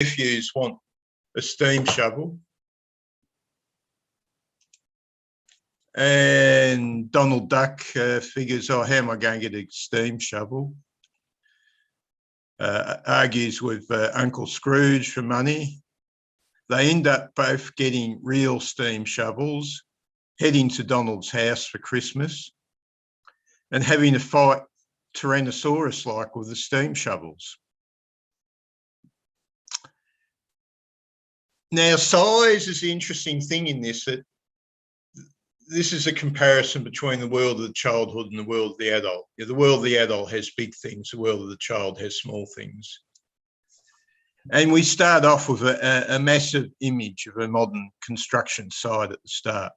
nephews want a steam shovel. And Donald Duck figures, oh, how am I going to get a steam shovel? Argues with Uncle Scrooge for money. They end up both getting real steam shovels, heading to Donald's house for Christmas, and having a fight Tyrannosaurus-like with the steam shovels. Now, size is the interesting thing in this, that this is a comparison between the world of the childhood and the world of the adult. The world of the adult has big things, the world of the child has small things. And we start off with a massive image of a modern construction site at the start.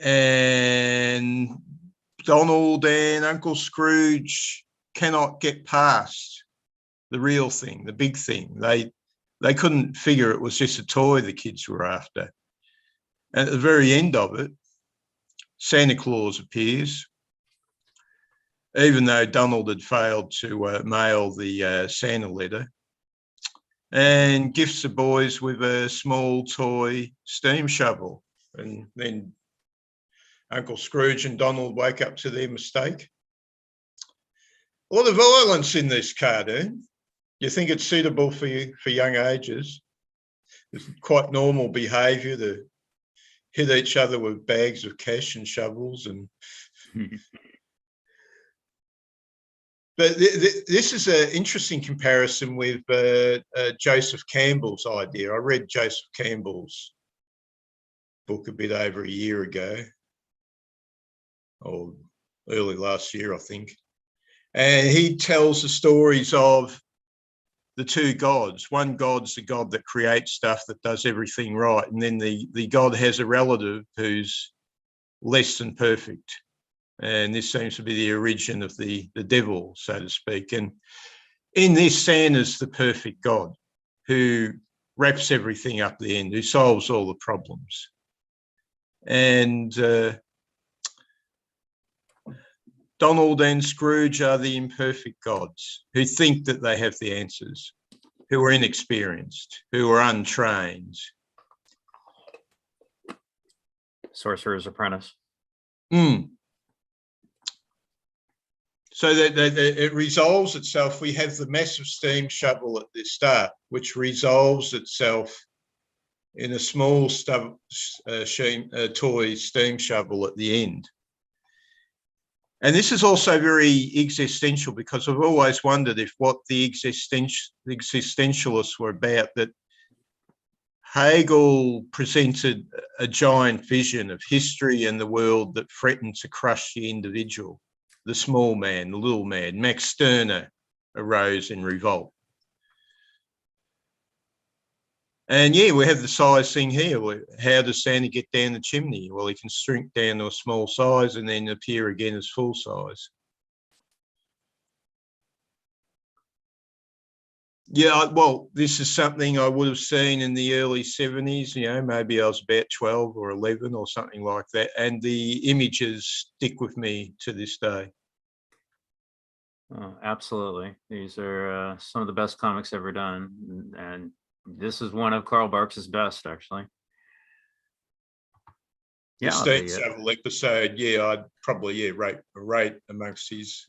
And Donald and Uncle Scrooge cannot get past the real thing, the big thing. They couldn't figure it was just a toy the kids were after. And at the very end of it, Santa Claus appears, even though Donald had failed to mail the Santa letter, and gifts the boys with a small toy steam shovel. And then Uncle Scrooge and Donald wake up to their mistake. A lot of violence in this cartoon. You think it's suitable for young ages. It's quite normal behaviour to hit each other with bags of cash and shovels. And but this is an interesting comparison with Joseph Campbell's idea. I read Joseph Campbell's book a bit over a year ago, or early last year, I think. And he tells the stories of the two gods. One god's the god that creates stuff, that does everything right. And then the god has a relative who's less than perfect. And this seems to be the origin of the devil, so to speak. And in this, Santa's the perfect god who wraps everything up the end, who solves all the problems. And Donald and Scrooge are the imperfect gods who think that they have the answers, who are inexperienced, who are untrained. Sorcerer's Apprentice. So that it resolves itself. We have the massive steam shovel at the start, which resolves itself in a small toy steam shovel at the end. And this is also very existential, because I've always wondered if what the existentialists were about, that Hegel presented a giant vision of history and the world that threatened to crush the individual, the small man, the little man. Max Stirner arose in revolt. And yeah, we have the size thing here. How does Santa get down the chimney? Well, he can shrink down to a small size and then appear again as full size. Yeah, well, this is something I would have seen in the early 70s, maybe I was about 12 or 11 or something like that. And the images stick with me to this day. Oh, absolutely. These are some of the best comics ever done. And this is one of Karl Barks's best, actually. Yeah, the steam shovel episode, I'd probably rate amongst his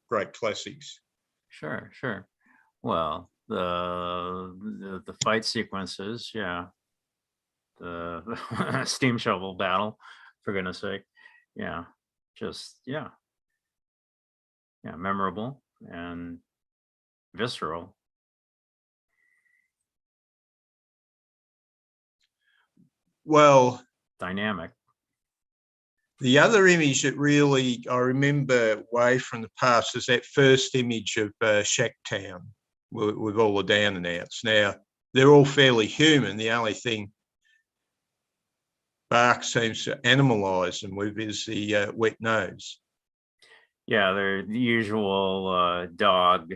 great classics. Sure. Well, the fight sequences, the steam shovel battle, for goodness sake, memorable and visceral. Well, dynamic. The other image that really I remember way from the past is that first image of Shacktown with all the down and outs. Now, they're all fairly human. The only thing Bark seems to animalise them with is the wet nose. Yeah, they're the usual dog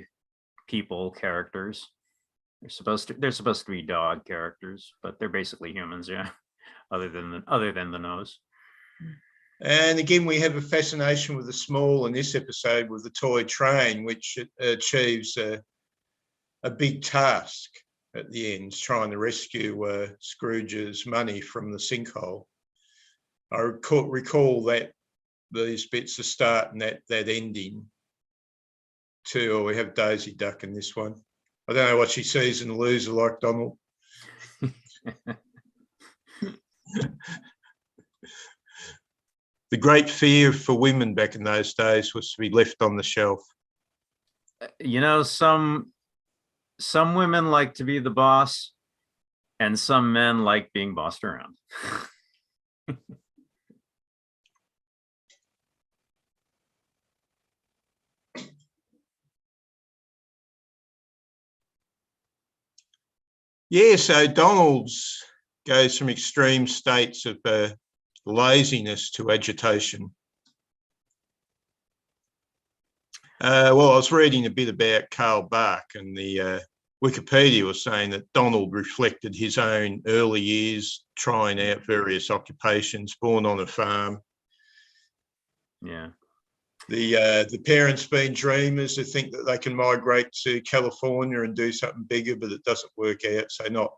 people characters. They're supposed to be dog characters, but they're basically humans, other than the nose. And again, we have a fascination with the small in this episode with the toy train, which achieves a a big task at the end, trying to rescue Scrooge's money from the sinkhole. I recall that these bits, the start and that ending too. Or we have Daisy Duck in this one. I don't know what she sees in the loser like Donald. The great fear for women back in those days was to be left on the shelf. You know, some women like to be the boss, and some men like being bossed around. Yeah, so Donald's goes from extreme states of laziness to agitation. Well, I was reading a bit about Karl Barth, and the Wikipedia was saying that Donald reflected his own early years trying out various occupations, born on a farm. Yeah. The parents being dreamers, they think that they can migrate to California and do something bigger, but it doesn't work out. So not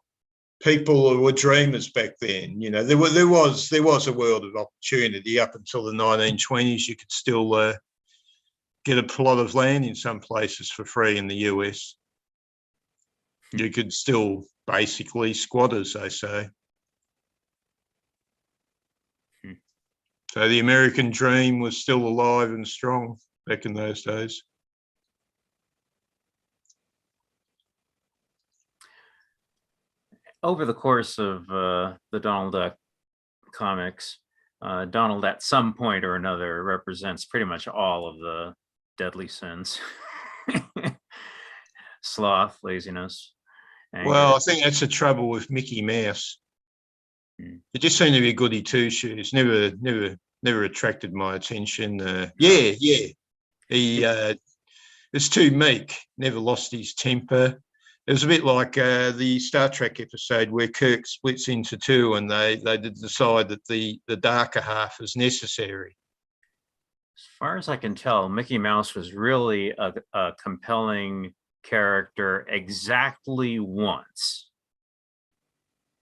people who were dreamers back then. You know, there was a world of opportunity up until the 1920s. You could still get a plot of land in some places for free in the US. You could still basically squat, as they say. So the American dream was still alive and strong back in those days. Over the course of the Donald Duck comics, Donald at some point or another represents pretty much all of the deadly sins. Sloth, laziness, anger. Well, I think that's the trouble with Mickey Mouse. It just seemed to be a goody two shoes. Never attracted my attention. Yeah. He was too meek. Never lost his temper. It was a bit like the Star Trek episode where Kirk splits into two, and they decide that the darker half is necessary. As far as I can tell, Mickey Mouse was really a compelling character exactly once.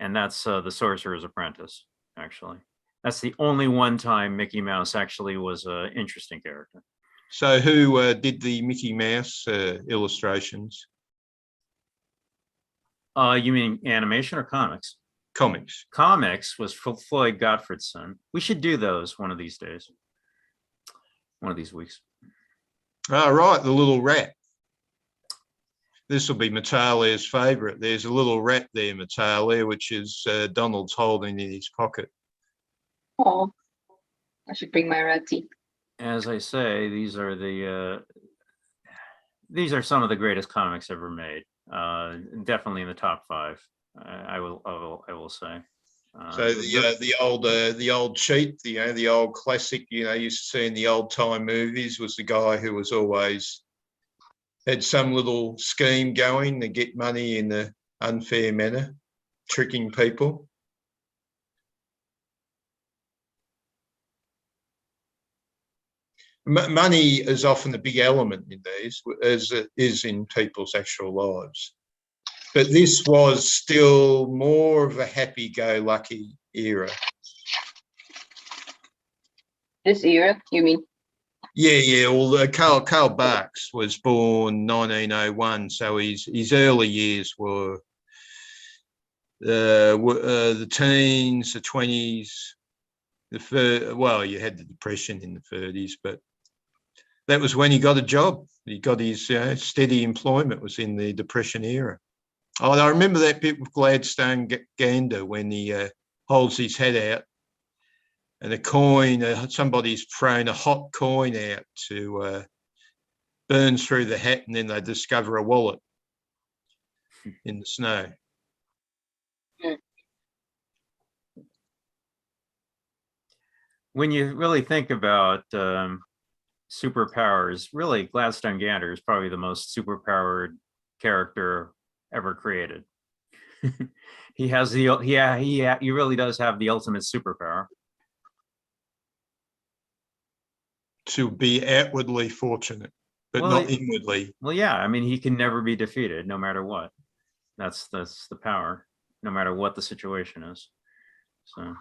And that's the Sorcerer's Apprentice, actually. That's the only one time Mickey Mouse actually was an interesting character. So who did the Mickey Mouse illustrations? You mean animation or comics? Comics. Comics was Floyd Gottfredson. We should do those one of these days. One of these weeks. Oh, right, the little rat. This will be Matalea's favourite. There's a little rat there, Matalea, which is Donald's holding in his pocket. Oh, I should bring my ratty. As I say, these are some of the greatest comics ever made. Definitely in the top 5. I will say. So the old cheat, the old classic, you used to see in the old time movies, was the guy who was always had some little scheme going to get money in an unfair manner, tricking people. Money is often a big element in these, as it is in people's actual lives. But this was still more of a happy-go-lucky era. This era, you mean? Yeah. Well, Karl Barth was born 1901, so his early years were the teens, the 20s. You had the Depression in the 30s, but that was when he got a job. He got his steady employment was in the Depression era. Oh, I remember that bit with Gladstone Gander when he holds his head out and a coin, somebody's thrown a hot coin out to burn through the hat, and then they discover a wallet in the snow. When you really think about superpowers, really Gladstone Gander is probably the most superpowered character ever created. He has he really does have the ultimate superpower. To be outwardly fortunate. but Well, not inwardly. Well, yeah, I mean, he can never be defeated, no matter what. That's the power, no matter what the situation is. So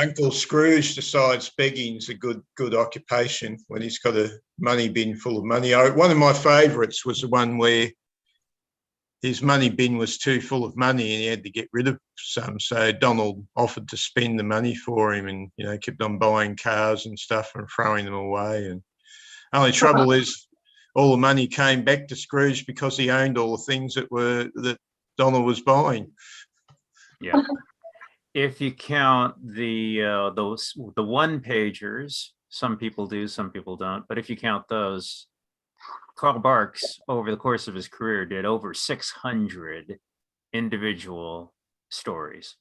Uncle Scrooge decides begging's a good occupation when he's got a money bin full of money. One of my favourites was the one where his money bin was too full of money and he had to get rid of some. So Donald offered to spend the money for him and, you know, kept on buying cars and stuff and throwing them away. And only trouble is all the money came back to Scrooge because he owned all the things that Donald was buying. yeah. If you count the one pagers, some people do, some people don't. But if you count those, Karl Barks over the course of his career did over 600 individual stories.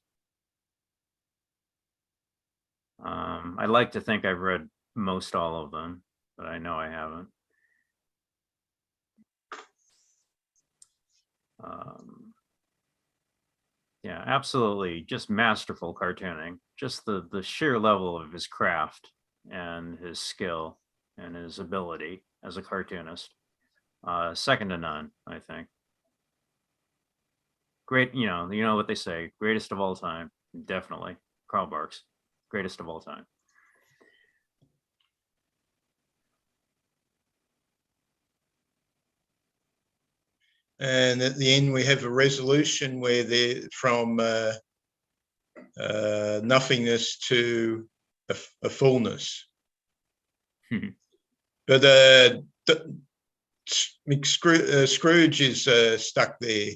I like to think I've read most all of them, but I know I haven't. Yeah, absolutely. Just masterful cartooning. Just the sheer level of his craft and his skill and his ability as a cartoonist. Second to none, I think. Great, you know what they say, greatest of all time. Definitely. Karl Barks, greatest of all time. And at the end, we have a resolution where they're from nothingness to a fullness. But Scrooge is stuck there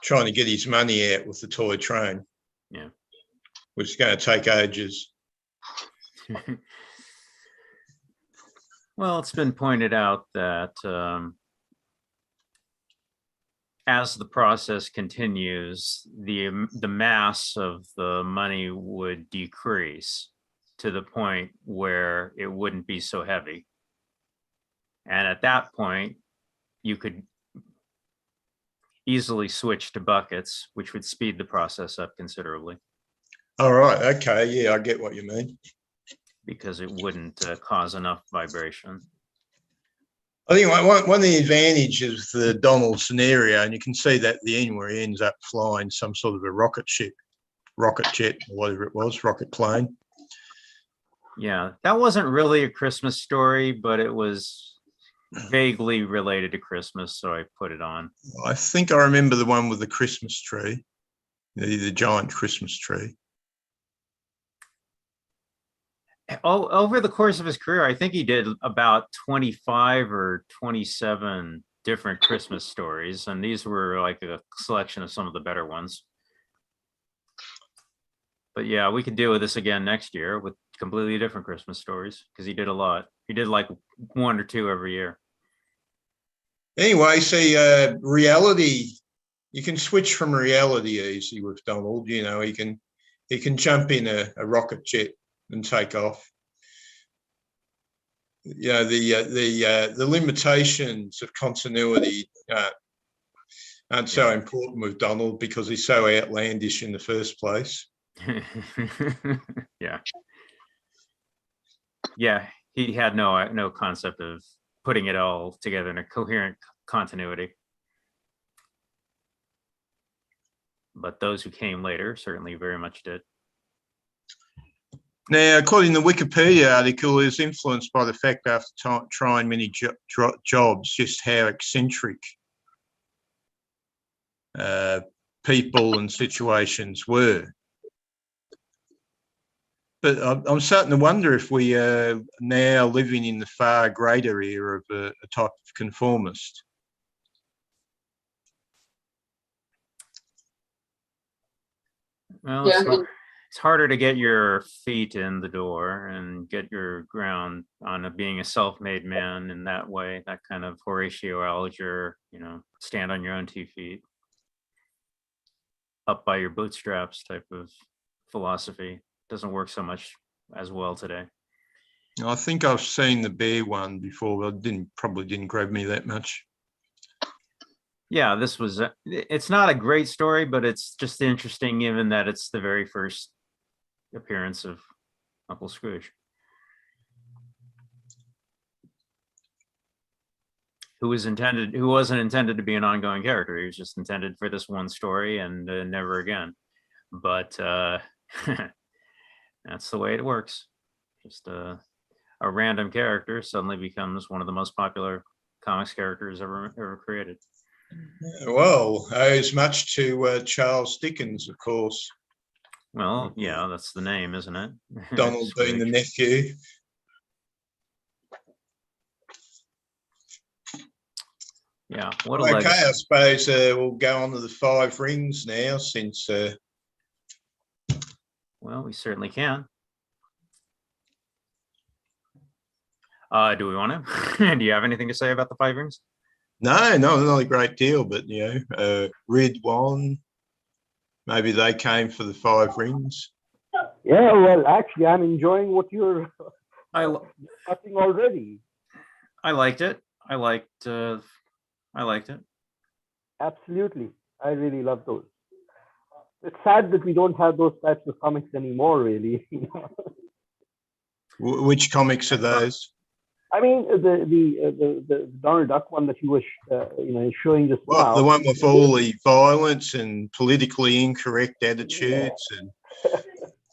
trying to get his money out with the toy train. Yeah. Which is going to take ages. Well, it's been pointed out that as the process continues, the mass of the money would decrease to the point where it wouldn't be so heavy. And at that point, you could easily switch to buckets, which would speed the process up considerably. All right. Okay. Yeah, I get what you mean. Because it wouldn't cause enough vibration. I think one of the advantages of the Donald scenario, and you can see that at the end where he ends up flying some sort of a rocket jet, or whatever it was, rocket plane. Yeah, that wasn't really a Christmas story, but it was vaguely related to Christmas, so I put it on. I think I remember the one with the Christmas tree, the giant Christmas tree. Oh, over the course of his career, I think he did about 25 or 27 different Christmas stories, and these were like a selection of some of the better ones. But yeah, we could deal with this again next year with completely different Christmas stories because he did a lot. He did like one or two every year. Anyway, see, reality, you can switch from reality easy with Donald. You know, he can jump in a rocket jet and take off. You know, the limitations of continuity aren't so important with Donald because he's so outlandish in the first place. Yeah, he had no concept of putting it all together in a coherent continuity. But those who came later certainly very much did. Now, according to the Wikipedia article, he was influenced by the fact after trying many jobs, just how eccentric people and situations were. But I'm starting to wonder if we are now living in the far greater era of a type of conformist. Well, it's harder to get your feet in the door and get your ground on being a self-made man in that way, that kind of Horatio Alger, stand on your own 2 feet, up by your bootstraps type of philosophy. Doesn't work so much as well today. I think I've seen the bear one before, but probably didn't grab me that much. Yeah, it's not a great story, but it's just interesting given that it's the very first appearance of Uncle Scrooge, who wasn't intended to be an ongoing character. He was just intended for this one story and never again. But that's the way it works. Just a random character suddenly becomes one of the most popular comics characters ever created. Well, owes much to Charles Dickens, of course. Well, yeah, that's the name, isn't it? Donald being the nephew. Yeah, what a Okay, legacy. I suppose we'll go on to the 5 rings now, since Well, we certainly can. Do we want to? Do you have anything to say about the 5 rings? no, not a great deal, but Red One, maybe they came for the 5 rings. Yeah, well, actually, I'm enjoying what you're I discussing already. liked it. I liked it. Absolutely. I really love those. It's sad that we don't have those types of comics anymore, really. Which comics are those? I mean, the Donald Duck one that you were, showing just Well, now. the one with all the violence and politically incorrect attitudes and